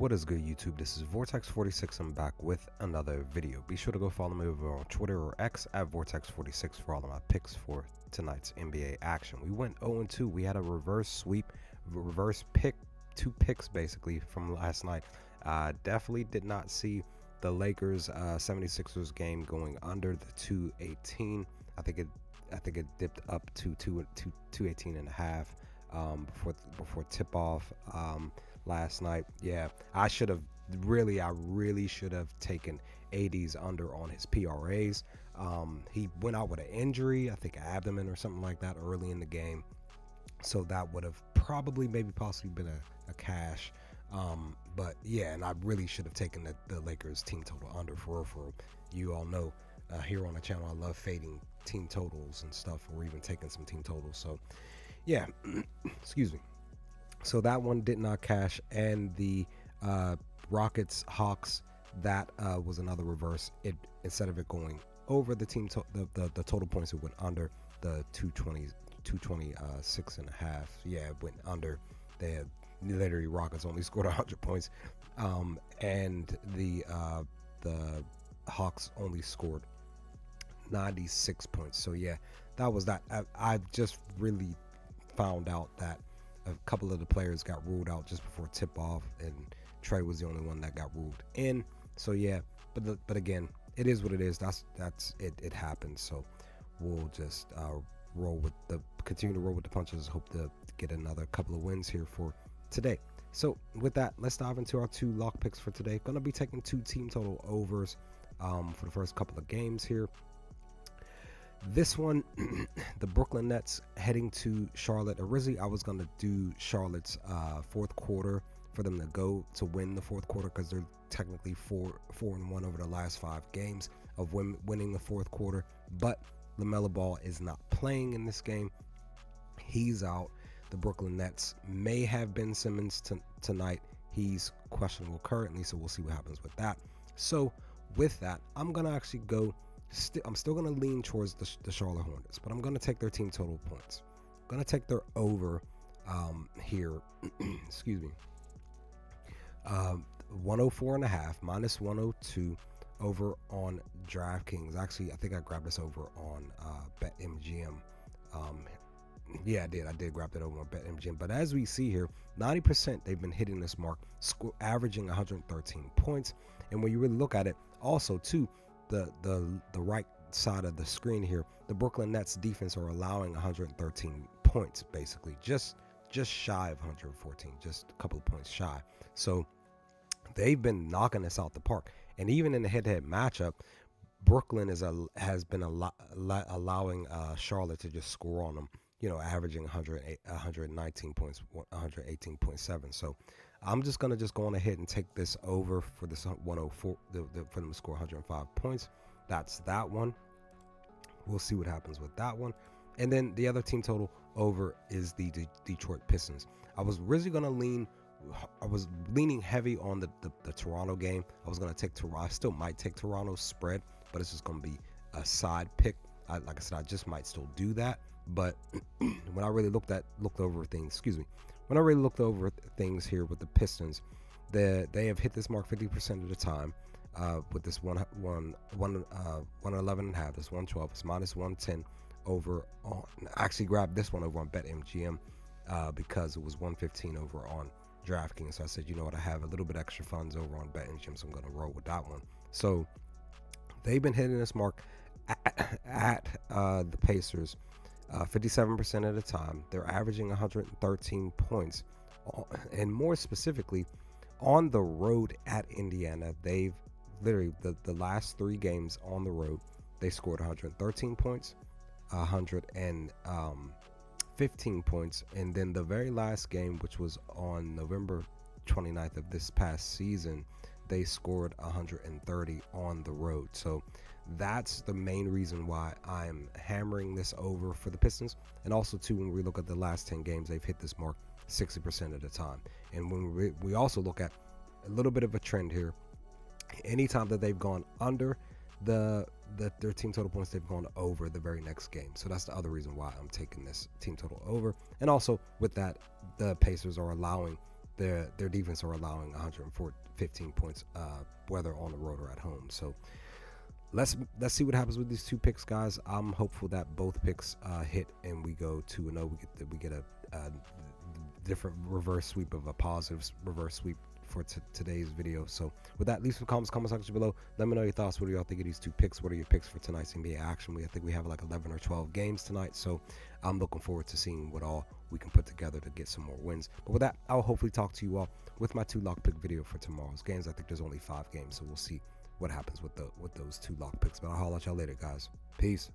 What is good, YouTube? This is Vortex46. I'm back with another video. Be sure to go follow me over on Twitter or X at Vortex46 for all of my picks for tonight's NBA action. We went 0-2. We had a reverse sweep, reverse pick, two picks basically from last night. Definitely did not see the Lakers 76ers game going under the 218. I think it dipped up to 218 and a half before tip off last night. Yeah, I really should have taken AD's under on his PRAs. He went out with an injury, I think abdomen or something like that, early in the game, so that would have probably maybe possibly been a cash. But yeah, and I really should have taken the Lakers team total under for real. You all know here on the channel I love fading team totals and stuff, or even taking some team totals. So yeah, excuse me. So that one did not cash, and the Rockets Hawks, that was another reverse. It, instead of it going over the team the total points, it went under the 226 and a half. Yeah, it went under. They had literally Rockets only scored 100 points, and the Hawks only scored 96 points. So yeah, that was that. I just really found out that a couple of the players got ruled out just before tip off, and Trey was the only one that got ruled in. So yeah, but again, it is what it is. That's it. It happens. So we'll just continue to roll with the punches. Hope to get another couple of wins here for today. So with that, let's dive into our two lock picks for today. Gonna be taking two team total overs for the first couple of games here. This one, the Brooklyn Nets heading to Charlotte. Originally, I was going to do Charlotte's fourth quarter for them to go to win the fourth quarter, because they're technically 4-1 over the last 5 games of winning the fourth quarter. But LaMelo Ball is not playing in this game. He's out. The Brooklyn Nets may have Ben Simmons tonight. He's questionable currently, so we'll see what happens with that. So with that, I'm going to actually go. I'm still going to lean towards the Charlotte Hornets, but I'm going to take their team total points. I'm going to take their over here. Excuse me. 104 and a half minus 102 over on DraftKings. Actually, I think I grabbed this over on BetMGM. Yeah, I did grab that over on BetMGM. But as we see here, 90% they've been hitting this mark, averaging 113 points. And when you really look at it, also too, the right side of the screen here, the Brooklyn Nets defense are allowing 113 points, basically just shy of 114, just a couple of points shy. So they've been knocking us out the park. And even in the head-to-head matchup, Brooklyn has been allowing Charlotte to just score on them, averaging 119 points, 118.7. So I'm just going to go on ahead and take this over for this 104, for them to score 105 points. That's that one. We'll see what happens with that one. And then the other team total over is the Detroit Pistons. I was leaning heavy on the Toronto game. I was going to take Toronto. I still might take Toronto's spread, but it's just going to be a side pick. Like I said, I just might still do that. But when I really looked over things, when I really looked over things here with the Pistons, they have hit this mark 50% of the time with this 111 and a half, this 112, it's minus 110 over on. I actually grabbed this one over on BetMGM because it was 115 over on DraftKings. So I said, you know what, I have a little bit extra funds over on BetMGM, so I'm going to roll with that one. So they've been hitting this mark at the Pacers 57% of the time. They're averaging 113 points, and more specifically, on the road at Indiana, they've literally the last 3 games on the road, they scored 113 points, 115 points, and then the very last game, which was on November 29th of this past season, they scored 130 on the road. So that's the main reason why I'm hammering this over for the Pistons. And also too, when we look at the last 10 games, they've hit this mark 60% of the time. And when we also look at a little bit of a trend here, anytime that they've gone under their team total points, they've gone over the very next game. So that's the other reason why I'm taking this team total over. And also with that, the Pacers are allowing their defense are allowing 115 points, whether on the road or at home. So let's see what happens with these two picks, guys. I'm hopeful that both picks hit and we go 2-0. We get a different reverse sweep of a positive reverse sweep for today's video. So with that, leave some comment section below. Let me know your thoughts. What do y'all think of these two picks? What are your picks for tonight's NBA action? I think we have like 11 or 12 games tonight, so I'm looking forward to seeing what all we can put together to get some more wins. But with that, I'll hopefully talk to you all with my 2 lock pick video for tomorrow's games. I think there's only 5 games, so we'll see what happens with those 2 lock picks. But I'll holler at y'all later, guys. Peace.